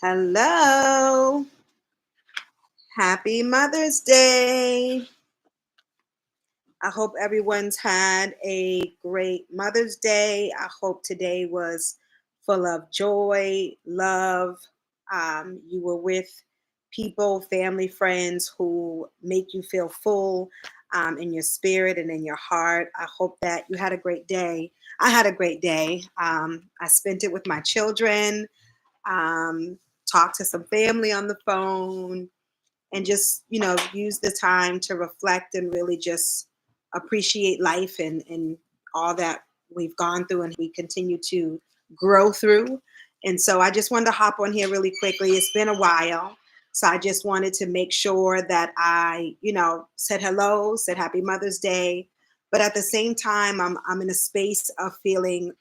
Hello. Happy Mother's Day. I hope everyone's had a great Mother's Day. I hope today was full of joy, love. You were with people, family, friends who make you feel full in your spirit and in your heart. I hope that you had a great day. I had a great day. I spent it with my children, um, talked to some family on the phone, and just use the time to reflect and really just appreciate life and all that we've gone through and we continue to grow through. And so I just wanted to hop on here really quickly. It's been a while, so I just wanted to make sure that I said hello, said happy Mother's Day, but at the same time I'm in a space of feeling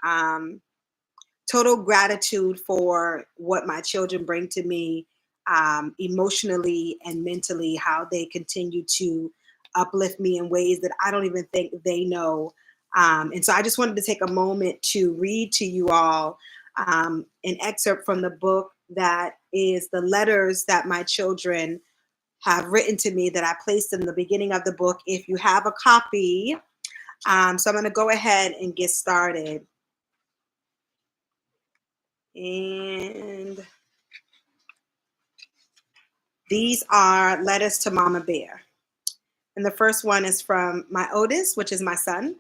total gratitude for what my children bring to me, emotionally and mentally, how they continue to uplift me in ways that I don't even think they know. And so I just wanted to take a moment to read to you all an excerpt from the book that is the letters that my children have written to me that I placed in the beginning of the book. If you have a copy, so I'm going to go ahead and get started. And these are letters to Mama Bear. And the first one is from my oldest, which is my son.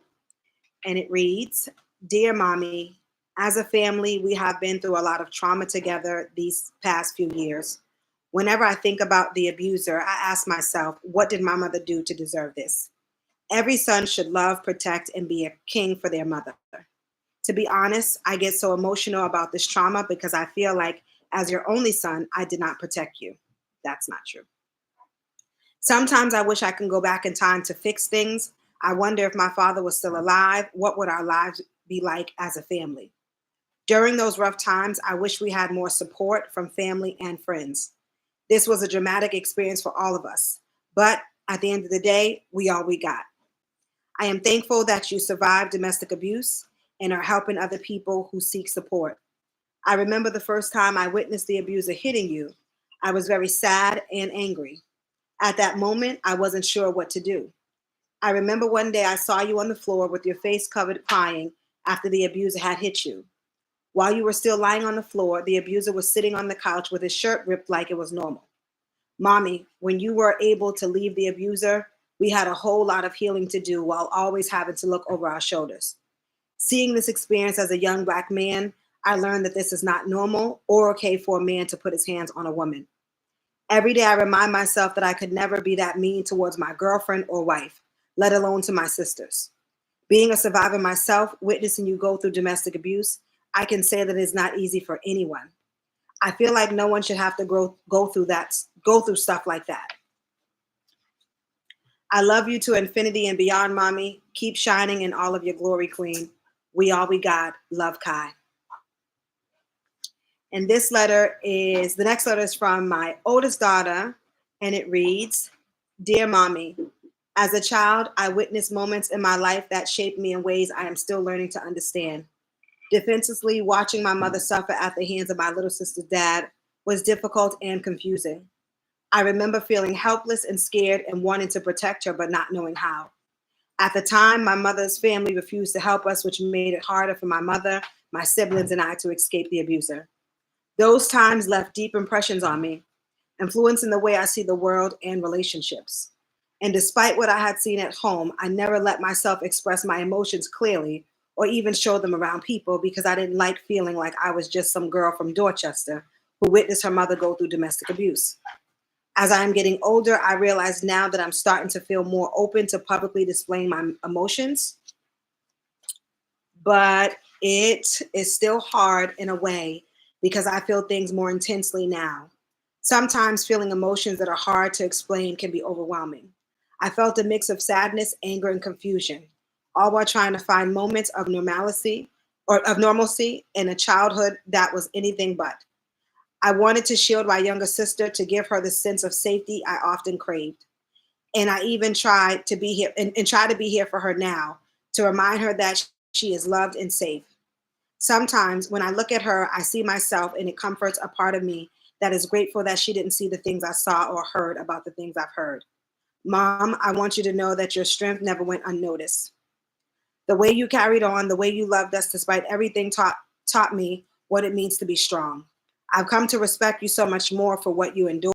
And it reads, "Dear Mommy, as a family, we have been through a lot of trauma together these past few years. Whenever I think about the abuser, I ask myself, what did my mother do to deserve this? Every son should love, protect, and be a king for their mother. To be honest, I get so emotional about this trauma because I feel like as your only son, I did not protect you. That's not true. Sometimes I wish I can go back in time to fix things. I wonder if my father was still alive, what would our lives be like as a family? During those rough times, I wish we had more support from family and friends. This was a dramatic experience for all of us, but at the end of the day, we got. I am thankful that you survived domestic abuse and are helping other people who seek support. I remember the first time I witnessed the abuser hitting you. I was very sad and angry. At that moment, I wasn't sure what to do. I remember one day I saw you on the floor with your face covered crying after the abuser had hit you. While you were still lying on the floor, the abuser was sitting on the couch with his shirt ripped like it was normal. Mommy, when you were able to leave the abuser, we had a whole lot of healing to do while always having to look over our shoulders. Seeing this experience as a young Black man, I learned that this is not normal or okay for a man to put his hands on a woman. Every day I remind myself that I could never be that mean towards my girlfriend or wife, let alone to my sisters. Being a survivor myself, witnessing you go through domestic abuse, I can say that it's not easy for anyone. I feel like no one should have to go through stuff like that. I love you to infinity and beyond, Mommy. Keep shining in all of your glory, Queen. We got. Love, Kai." And the next letter is from my oldest daughter, and it reads, "Dear Mommy, as a child, I witnessed moments in my life that shaped me in ways I am still learning to understand. Defensively, watching my mother suffer at the hands of my little sister's dad was difficult and confusing. I remember feeling helpless and scared and wanting to protect her, but not knowing how. At the time, my mother's family refused to help us, which made it harder for my mother, my siblings, and I to escape the abuser. Those times left deep impressions on me, influencing the way I see the world and relationships. And despite what I had seen at home, I never let myself express my emotions clearly or even show them around people because I didn't like feeling like I was just some girl from Dorchester who witnessed her mother go through domestic abuse. As I am getting older, I realize now that I'm starting to feel more open to publicly displaying my emotions, but it is still hard in a way because I feel things more intensely now. Sometimes feeling emotions that are hard to explain can be overwhelming. I felt a mix of sadness, anger, and confusion, all while trying to find moments of normalcy in a childhood that was anything but. I wanted to shield my younger sister to give her the sense of safety I often craved. And I even tried to be here and try to be here for her now to remind her that she is loved and safe. Sometimes when I look at her, I see myself, and it comforts a part of me that is grateful that she didn't see the things I saw or heard about the things I've heard. Mom, I want you to know that your strength never went unnoticed. The way you carried on, the way you loved us despite everything taught me what it means to be strong. I've come to respect you so much more for what you endured